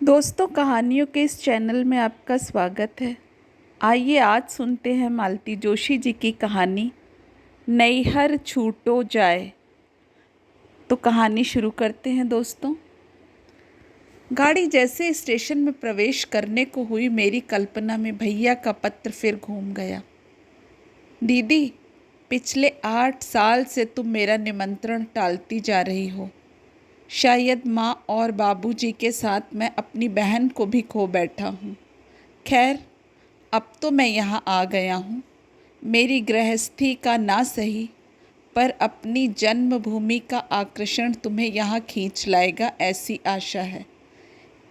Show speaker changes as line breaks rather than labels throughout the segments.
दोस्तों, कहानियों के इस चैनल में आपका स्वागत है। आइए आज सुनते हैं मालती जोशी जी की कहानी नैहर छूटो जाए। तो कहानी शुरू करते हैं दोस्तों। गाड़ी जैसे स्टेशन में प्रवेश करने को हुई, मेरी कल्पना में भैया का पत्र फिर घूम गया। दीदी, पिछले 8 साल से तुम मेरा निमंत्रण टालती जा रही हो। शायद माँ और बाबूजी के साथ मैं अपनी बहन को भी खो बैठा हूँ। खैर, अब तो मैं यहाँ आ गया हूँ। मेरी गृहस्थी का ना सही, पर अपनी जन्मभूमि का आकर्षण तुम्हें यहाँ खींच लाएगा, ऐसी आशा है।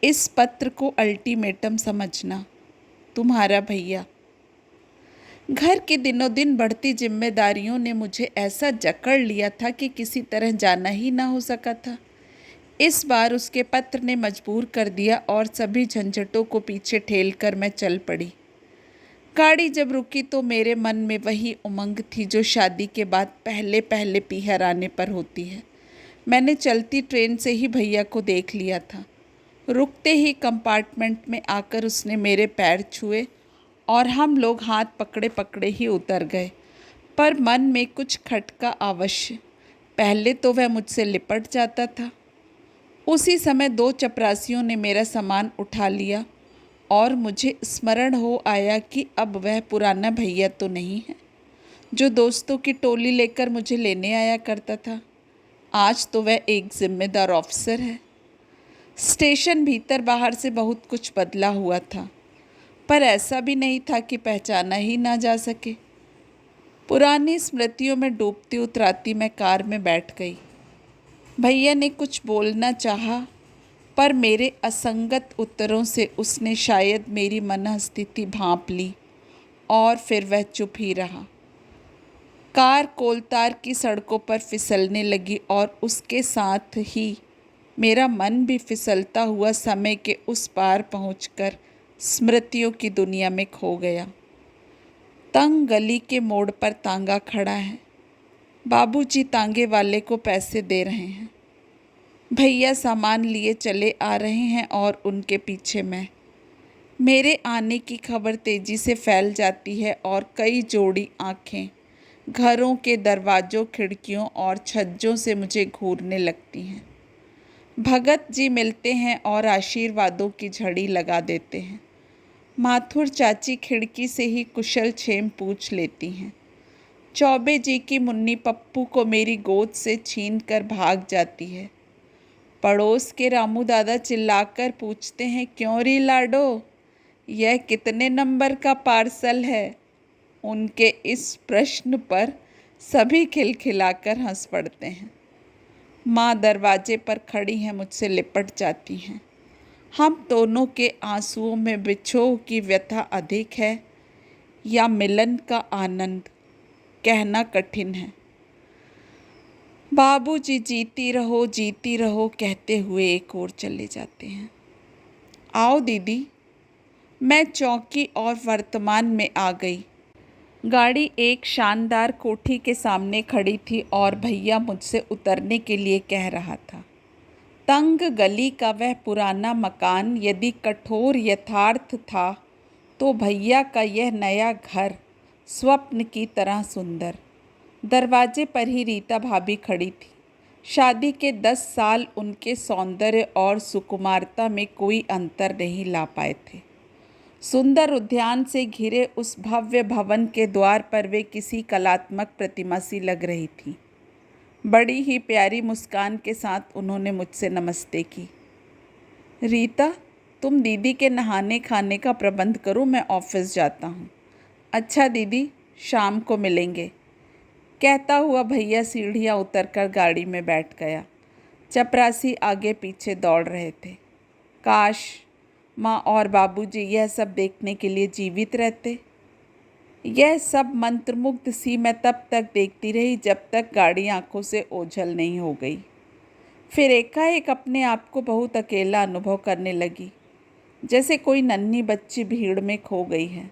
इस पत्र को अल्टीमेटम समझना। तुम्हारा भैया। घर की दिनों दिन बढ़ती जिम्मेदारियों ने मुझे ऐसा जकड़ लिया था कि किसी तरह जाना ही ना हो सका था। इस बार उसके पत्र ने मजबूर कर दिया और सभी झंझटों को पीछे ठेलकर मैं चल पड़ी। गाड़ी जब रुकी तो मेरे मन में वही उमंग थी जो शादी के बाद पहले पहले पीहर आने पर होती है। मैंने चलती ट्रेन से ही भैया को देख लिया था। रुकते ही कंपार्टमेंट में आकर उसने मेरे पैर छुए और हम लोग हाथ पकड़े पकड़े ही उतर गए। पर मन में कुछ खटका अवश्य। पहले तो वह मुझसे लिपट जाता था। उसी समय 2 चपरासियों ने मेरा सामान उठा लिया और मुझे स्मरण हो आया कि अब वह पुराना भैया तो नहीं है जो दोस्तों की टोली लेकर मुझे लेने आया करता था। आज तो वह एक जिम्मेदार ऑफिसर है। स्टेशन भीतर बाहर से बहुत कुछ बदला हुआ था, पर ऐसा भी नहीं था कि पहचाना ही ना जा सके। पुरानी स्मृतियों में डूबती उतराती मैं कार में बैठ गई। भैया ने कुछ बोलना चाहा, पर मेरे असंगत उत्तरों से उसने शायद मेरी मनःस्थिति भांप ली और फिर वह चुप ही रहा। कार कोलतार की सड़कों पर फिसलने लगी और उसके साथ ही मेरा मन भी फिसलता हुआ समय के उस पार पहुंचकर स्मृतियों की दुनिया में खो गया। तंग गली के मोड़ पर तांगा खड़ा है। बाबूजी तांगे वाले को पैसे दे रहे हैं। भैया सामान लिए चले आ रहे हैं और उनके पीछे मैं। मेरे आने की खबर तेजी से फैल जाती है और कई जोड़ी आंखें घरों के दरवाज़ों, खिड़कियों और छज्जों से मुझे घूरने लगती हैं। भगत जी मिलते हैं और आशीर्वादों की झड़ी लगा देते हैं। माथुर चाची खिड़की से ही कुशल क्षेम पूछ लेती हैं। चौबे जी की मुन्नी पप्पू को मेरी गोद से छीन कर भाग जाती है। पड़ोस के रामू दादा चिल्लाकर पूछते हैं, क्यों री लाडो, यह कितने नंबर का पार्सल है? उनके इस प्रश्न पर सभी खिलखिलाकर हंस पड़ते हैं। माँ दरवाजे पर खड़ी हैं, मुझसे लिपट जाती हैं। हम दोनों के आंसुओं में विछोह की व्यथा अधिक है या मिलन का आनंद, कहना कठिन है। बाबूजी जीती रहो कहते हुए एक ओर चले जाते हैं। आओ दीदी। मैं चौकी और वर्तमान में आ गई। गाड़ी एक शानदार कोठी के सामने खड़ी थी और भैया मुझसे उतरने के लिए कह रहा था। तंग गली का वह पुराना मकान यदि कठोर यथार्थ था, तो भैया का यह नया घर स्वप्न की तरह सुंदर। दरवाजे पर ही रीता भाभी खड़ी थी। शादी के 10 साल उनके सौंदर्य और सुकुमारता में कोई अंतर नहीं ला पाए थे। सुंदर उद्यान से घिरे उस भव्य भवन के द्वार पर वे किसी कलात्मक प्रतिमा सी लग रही थी। बड़ी ही प्यारी मुस्कान के साथ उन्होंने मुझसे नमस्ते की। रीता, तुम दीदी के नहाने खाने का प्रबंध करो, मैं ऑफिस जाता हूँ। अच्छा दीदी, शाम को मिलेंगे, कहता हुआ भैया सीढ़ियाँ उतरकर गाड़ी में बैठ गया। चपरासी आगे पीछे दौड़ रहे थे। काश माँ और बाबूजी यह सब देखने के लिए जीवित रहते। यह सब मंत्रमुग्ध सी मैं तब तक देखती रही जब तक गाड़ी आंखों से ओझल नहीं हो गई। फिर एकाएक अपने आप को बहुत अकेला अनुभव करने लगी, जैसे कोई नन्ही बच्ची भीड़ में खो गई है।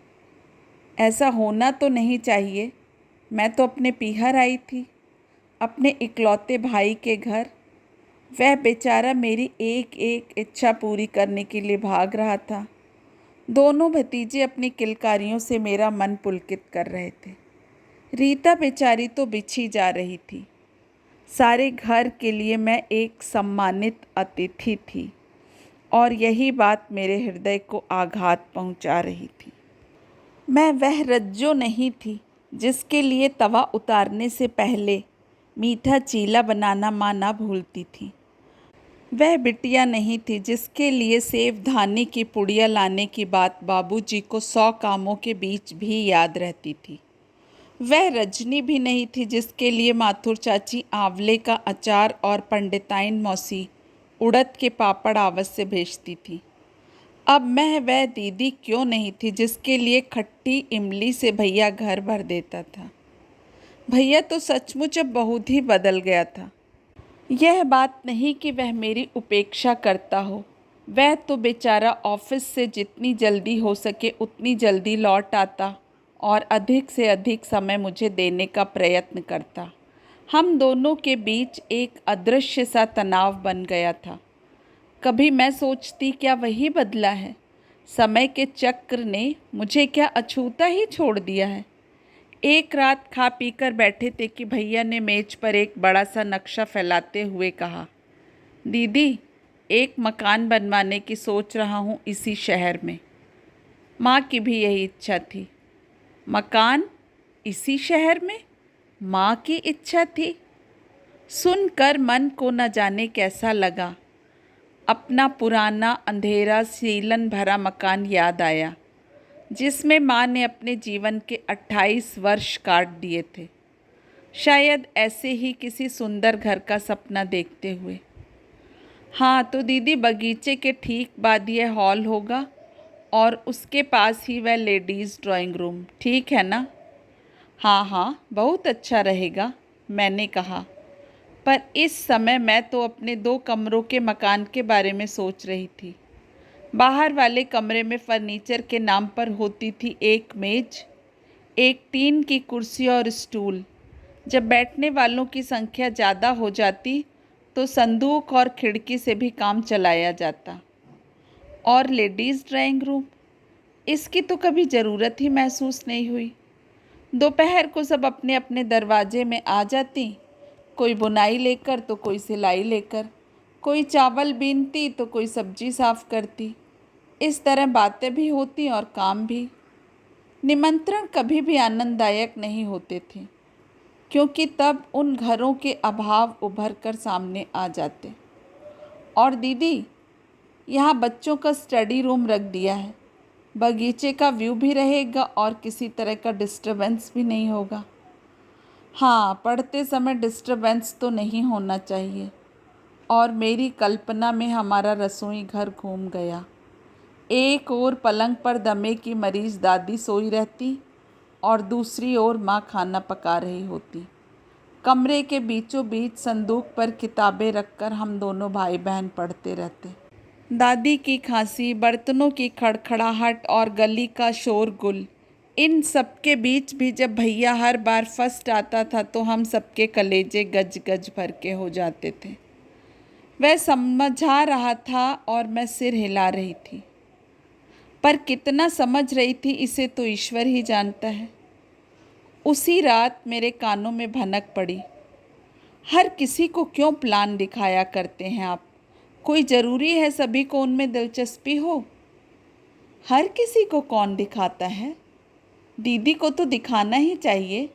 ऐसा होना तो नहीं चाहिए। मैं तो अपने पीहर आई थी, अपने इकलौते भाई के घर। वह बेचारा मेरी एक एक इच्छा पूरी करने के लिए भाग रहा था। दोनों भतीजे अपनी किलकारियों से मेरा मन पुलकित कर रहे थे। रीता बेचारी तो बिछी जा रही थी। सारे घर के लिए मैं एक सम्मानित अतिथि थी और यही बात मेरे हृदय को आघात पहुंचा रही थी। मैं वह रज्जो नहीं थी जिसके लिए तवा उतारने से पहले मीठा चीला बनाना माँ ना भूलती थी। वह बिटिया नहीं थी जिसके लिए सेवधानी की पुड़िया लाने की बात बाबूजी को 100 कामों के बीच भी याद रहती थी। वह रजनी भी नहीं थी जिसके लिए माथुर चाची आंवले का अचार और पंडिताइन मौसी उड़द के पापड़ आवस से भेजती थी। अब मैं वह दीदी क्यों नहीं थी जिसके लिए खट्टी इमली से भैया घर भर देता था। भैया तो सचमुच अब बहुत ही बदल गया था। यह बात नहीं कि वह मेरी उपेक्षा करता हो, वह तो बेचारा ऑफिस से जितनी जल्दी हो सके उतनी जल्दी लौट आता और अधिक से अधिक समय मुझे देने का प्रयत्न करता। हम दोनों के बीच एक अदृश्य सा तनाव बन गया था। कभी मैं सोचती क्या वही बदला है? समय के चक्र ने मुझे क्या अछूता ही छोड़ दिया है? एक रात खा पी कर बैठे थे कि भैया ने मेज पर एक बड़ा सा नक्शा फैलाते हुए कहा, दीदी एक मकान बनवाने की सोच रहा हूँ इसी शहर में। माँ की भी यही इच्छा थी। मकान इसी शहर में? माँ की इच्छा थी। सुनकर मन को न जाने कैसा लगा। अपना पुराना अंधेरा सीलन भरा मकान याद आया जिसमें माँ ने अपने जीवन के 28 वर्ष काट दिए थे, शायद ऐसे ही किसी सुंदर घर का सपना देखते हुए। हाँ तो दीदी बगीचे के ठीक बाद यह हॉल होगा और उसके पास ही वह लेडीज़ ड्राइंग रूम, ठीक है ना? हाँ हाँ बहुत अच्छा रहेगा, मैंने कहा। पर इस समय मैं तो अपने 2 कमरों के मकान के बारे में सोच रही थी। बाहर वाले कमरे में फर्नीचर के नाम पर होती थी एक मेज, एक टीन की कुर्सी और स्टूल। जब बैठने वालों की संख्या ज़्यादा हो जाती तो संदूक और खिड़की से भी काम चलाया जाता। और लेडीज़ ड्राइंग रूम, इसकी तो कभी ज़रूरत ही महसूस नहीं हुई। दोपहर को सब अपने अपने दरवाजे में आ जाती, कोई बुनाई लेकर तो कोई सिलाई लेकर, कोई चावल बीनती तो कोई सब्जी साफ करती। इस तरह बातें भी होती और काम भी। निमंत्रण कभी भी आनंददायक नहीं होते थे क्योंकि तब उन घरों के अभाव उभर कर सामने आ जाते। और दीदी यहाँ बच्चों का स्टडी रूम रख दिया है, बगीचे का व्यू भी रहेगा और किसी तरह का डिस्टरबेंस भी नहीं होगा। हाँ पढ़ते समय डिस्टरबेंस तो नहीं होना चाहिए। और मेरी कल्पना में हमारा रसोई घर घूम गया। एक ओर पलंग पर दमे की मरीज दादी सोई रहती और दूसरी ओर माँ खाना पका रही होती। कमरे के बीचों बीच संदूक पर किताबें रखकर हम दोनों भाई बहन पढ़ते रहते। दादी की खांसी, बर्तनों की खड़खड़ाहट और गली का शोरगुल, इन सब के बीच भी जब भैया हर बार फर्स्ट आता था तो हम सबके कलेजे गज गज भर के हो जाते थे। वह समझा रहा था और मैं सिर हिला रही थी, पर कितना समझ रही थी इसे तो ईश्वर ही जानता है। उसी रात मेरे कानों में भनक पड़ी, हर किसी को क्यों प्लान दिखाया करते हैं आप? कोई ज़रूरी है सभी को उनमें दिलचस्पी हो? हर किसी को कौन दिखाता है? दीदी को तो दिखाना ही चाहिए,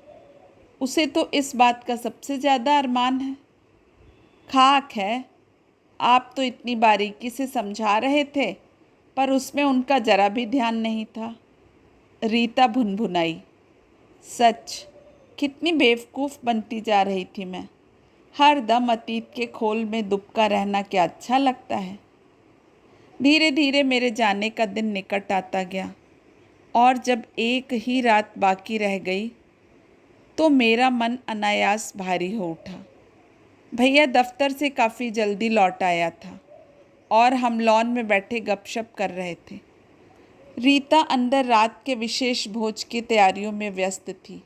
उसे तो इस बात का सबसे ज़्यादा अरमान है। खाक है, आप तो इतनी बारीकी से समझा रहे थे पर उसमें उनका जरा भी ध्यान नहीं था। रीता भुनभुनाई। सच, कितनी बेवकूफ़ बनती जा रही थी मैं। हर दम अतीत के खोल में दुबका रहना क्या अच्छा लगता है। धीरे धीरे मेरे जाने का दिन निकट आता गया और जब एक ही रात बाकी रह गई तो मेरा मन अनायास भारी हो उठा। भैया दफ्तर से काफ़ी जल्दी लौट आया था और हम लॉन में बैठे गपशप कर रहे थे। रीता अंदर रात के विशेष भोज की तैयारियों में व्यस्त थी।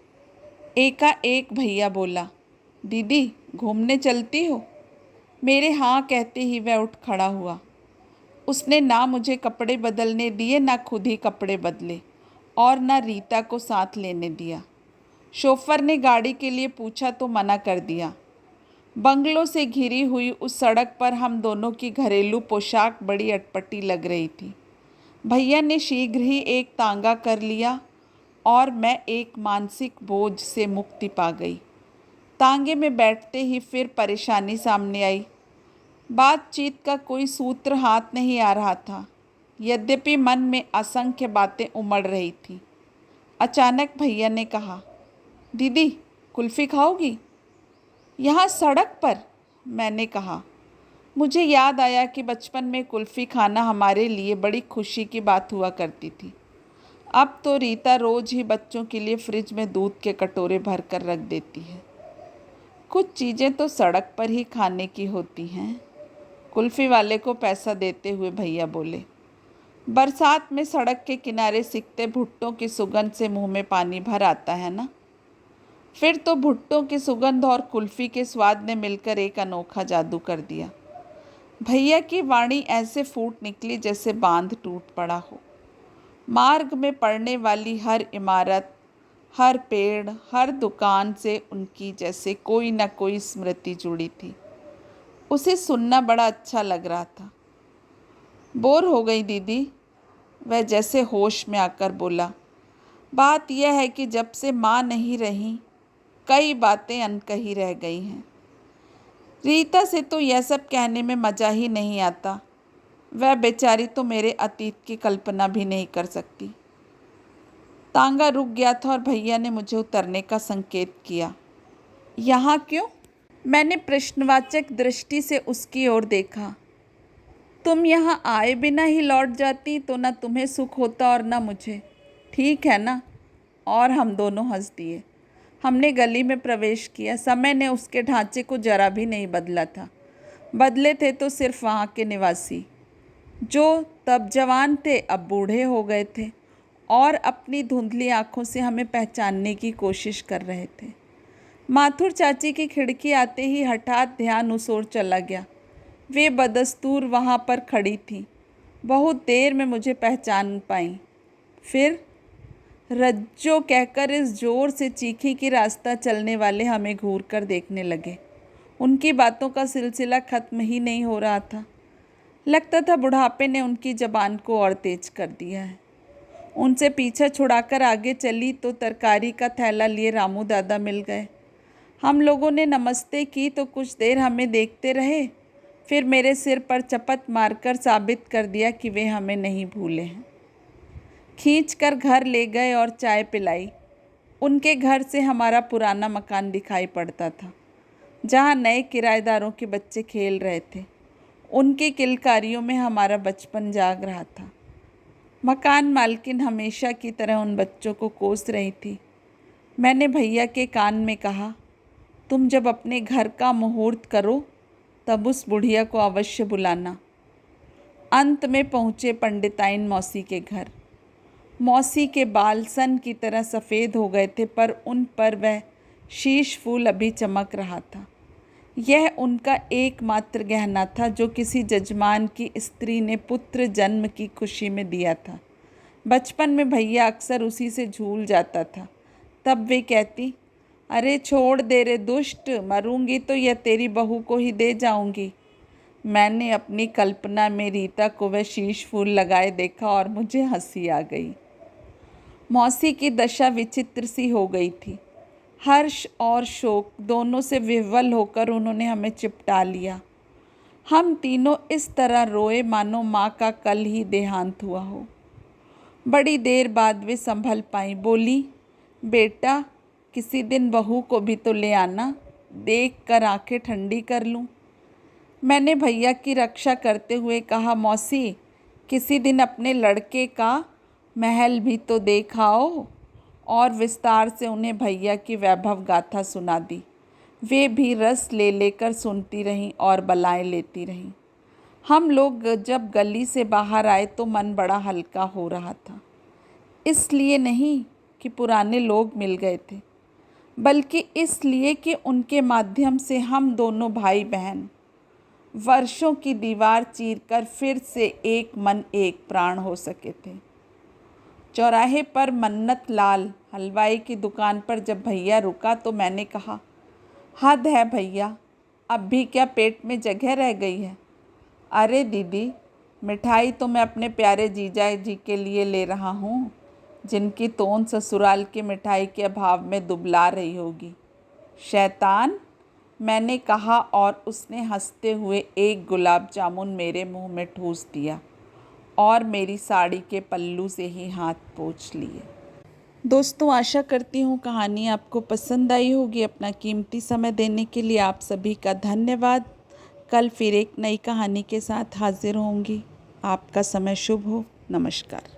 एकाएक भैया बोला, दीदी घूमने चलती हो? मेरे हाँ कहते ही वह उठ खड़ा हुआ। उसने ना मुझे कपड़े बदलने दिए, ना खुद ही कपड़े बदले, और ना रीता को साथ लेने दिया। शोफर ने गाड़ी के लिए पूछा तो मना कर दिया। बंगलों से घिरी हुई उस सड़क पर हम दोनों की घरेलू पोशाक बड़ी अटपटी लग रही थी। भैया ने शीघ्र ही एक तांगा कर लिया और मैं एक मानसिक बोझ से मुक्ति पा गई। तांगे में बैठते ही फिर परेशानी सामने आई। बातचीत का कोई सूत्र हाथ नहीं आ रहा था, यद्यपि मन में असंख्य बातें उमड़ रही थी। अचानक भैया ने कहा, दीदी कुल्फ़ी खाओगी? यहाँ सड़क पर? मैंने कहा। मुझे याद आया कि बचपन में कुल्फ़ी खाना हमारे लिए बड़ी खुशी की बात हुआ करती थी। अब तो रीता रोज़ ही बच्चों के लिए फ्रिज में दूध के कटोरे भर कर रख देती है। कुछ चीज़ें तो सड़क पर ही खाने की होती हैं। कुल्फ़ी वाले को पैसा देते हुए भैया बोले। बरसात में सड़क के किनारे सिकते भुट्टों की सुगंध से मुंह में पानी भर आता है ना। फिर तो भुट्टों की सुगंध और कुल्फ़ी के स्वाद ने मिलकर एक अनोखा जादू कर दिया। भैया की वाणी ऐसे फूट निकली जैसे बांध टूट पड़ा हो। मार्ग में पड़ने वाली हर इमारत, हर पेड़, हर दुकान से उनकी जैसे कोई न कोई स्मृति जुड़ी थी। उसे सुनना बड़ा अच्छा लग रहा था। बोर हो गई दीदी? वह जैसे होश में आकर बोला। बात यह है कि जब से माँ नहीं रही, कई बातें अनकही रह गई हैं। रीता से तो यह सब कहने में मज़ा ही नहीं आता। वह बेचारी तो मेरे अतीत की कल्पना भी नहीं कर सकती। तांगा रुक गया था और भैया ने मुझे उतरने का संकेत किया। यहाँ क्यों? मैंने प्रश्नवाचक दृष्टि से उसकी ओर देखा। तुम यहाँ आए बिना ही लौट जाती तो न तुम्हें सुख होता और न मुझे, ठीक है ना? और हम दोनों हंस दिए। हमने गली में प्रवेश किया। समय ने उसके ढांचे को जरा भी नहीं बदला था। बदले थे तो सिर्फ वहाँ के निवासी, जो तब जवान थे अब बूढ़े हो गए थे और अपनी धुंधली आँखों से हमें पहचानने की कोशिश कर रहे थे। माथुर चाची की खिड़की आते ही हठात ध्यान उस ओर चला गया। वे बदस्तूर वहाँ पर खड़ी थीं। बहुत देर में मुझे पहचान पाईं। फिर रज्जो कहकर इस जोर से चीखी कि रास्ता चलने वाले हमें घूर कर देखने लगे। उनकी बातों का सिलसिला ख़त्म ही नहीं हो रहा था। लगता था बुढ़ापे ने उनकी ज़बान को और तेज कर दिया है। उनसे पीछा छुड़ाकर आगे चली तो तरकारी का थैला लिए रामू दादा मिल गए। हम लोगों ने नमस्ते की तो कुछ देर हमें देखते रहे, फिर मेरे सिर पर चपत मारकर साबित कर दिया कि वे हमें नहीं भूले हैं। खींचकर घर ले गए और चाय पिलाई। उनके घर से हमारा पुराना मकान दिखाई पड़ता था, जहाँ नए किराएदारों के बच्चे खेल रहे थे। उनकी किलकारियों में हमारा बचपन जाग रहा था। मकान मालकिन हमेशा की तरह उन बच्चों को कोस रही थी। मैंने भैया के कान में कहा, तुम जब अपने घर का मुहूर्त करो तब उस बुढ़िया को अवश्य बुलाना। अंत में पहुँचे पंडिताइन मौसी के घर। मौसी के बाल सन की तरह सफ़ेद हो गए थे, पर उन पर वह शीश फूल अभी चमक रहा था। यह उनका एकमात्र गहना था जो किसी जजमान की स्त्री ने पुत्र जन्म की खुशी में दिया था। बचपन में भैया अक्सर उसी से झूल जाता था। तब वे कहती, अरे छोड़ दे रे दुष्ट, मरूंगी तो यह तेरी बहू को ही दे जाऊंगी। मैंने अपनी कल्पना में रीता को वह शीश फूल लगाए देखा और मुझे हंसी आ गई। मौसी की दशा विचित्र सी हो गई थी। हर्ष और शोक दोनों से विह्वल होकर उन्होंने हमें चिपटा लिया। हम तीनों इस तरह रोए मानो माँ का कल ही देहांत हुआ हो। बड़ी देर बाद वे संभल पाई। बोली, बेटा किसी दिन बहू को भी तो ले आना, देख कर आंखें ठंडी कर लूँ। मैंने भैया की रक्षा करते हुए कहा, मौसी किसी दिन अपने लड़के का महल भी तो देखाओ। और विस्तार से उन्हें भैया की वैभव गाथा सुना दी। वे भी रस ले लेकर सुनती रहीं और बलाएं लेती रहीं। हम लोग जब गली से बाहर आए तो मन बड़ा हल्का हो रहा था। इसलिए नहीं कि पुराने लोग मिल गए थे, बल्कि इसलिए कि उनके माध्यम से हम दोनों भाई बहन वर्षों की दीवार चीरकर फिर से एक मन एक प्राण हो सके थे। चौराहे पर मन्नत लाल हलवाई की दुकान पर जब भैया रुका तो मैंने कहा, हद है भैया, अब भी क्या पेट में जगह रह गई है? अरे दीदी, मिठाई तो मैं अपने प्यारे जीजा जी के लिए ले रहा हूँ, जिनकी तोंद ससुराल की मिठाई के अभाव में दुबला रही होगी। शैतान, मैंने कहा और उसने हंसते हुए एक गुलाब जामुन मेरे मुंह में ठूस दिया और मेरी साड़ी के पल्लू से ही हाथ पोंछ लिए। दोस्तों, आशा करती हूँ कहानी आपको पसंद आई होगी। अपना कीमती समय देने के लिए आप सभी का धन्यवाद। कल फिर एक नई कहानी के साथ हाजिर होंगी। आपका समय शुभ हो। नमस्कार।